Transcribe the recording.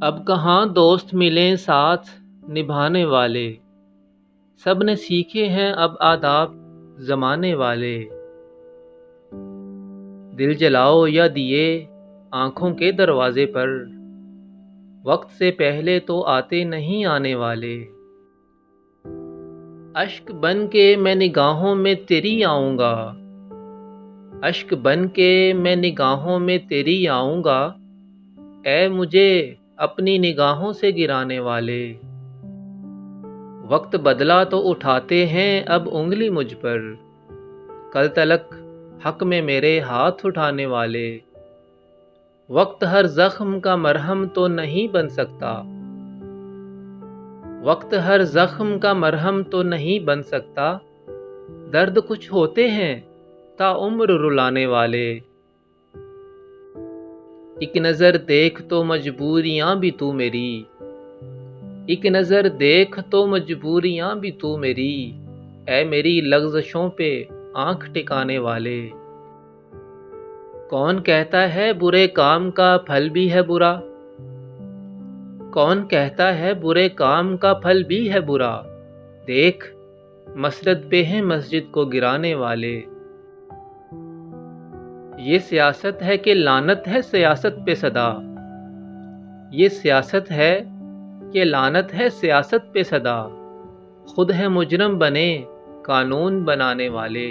اب کہاں دوست ملیں ساتھ نبھانے والے، سب نے سیکھے ہیں اب آداب زمانے والے۔ دل جلاؤ یا دیے آنکھوں کے دروازے پر، وقت سے پہلے تو آتے نہیں آنے والے۔ اشک بن کے میں نگاہوں میں تیری آؤں گا، اشک بن کے میں نگاہوں میں تیری آؤں گا، اے مجھے اپنی نگاہوں سے گرانے والے۔ وقت بدلا تو اٹھاتے ہیں اب انگلی مجھ پر، کل تلک حق میں میرے ہاتھ اٹھانے والے۔ وقت ہر زخم کا مرہم تو نہیں بن سکتا، وقت ہر زخم کا مرہم تو نہیں بن سکتا، درد کچھ ہوتے ہیں تا عمر رلانے والے۔ ایک نظر دیکھ تو مجبوریاں بھی تو میری، ایک نظر دیکھ تو مجبوریاں بھی تو میری، اے میری لغزشوں پہ آنکھ ٹکانے والے۔ کون کہتا ہے برے کام کا پھل بھی ہے برا، کون کہتا ہے برے کام کا پھل بھی ہے برا، دیکھ مسرت پہ ہیں مسجد کو گرانے والے۔ یہ سیاست ہے کہ لعنت ہے سیاست پہ صدا، یہ سیاست ہے کہ لعنت ہے سیاست پہ صدا، خود ہے مجرم بنے قانون بنانے والے۔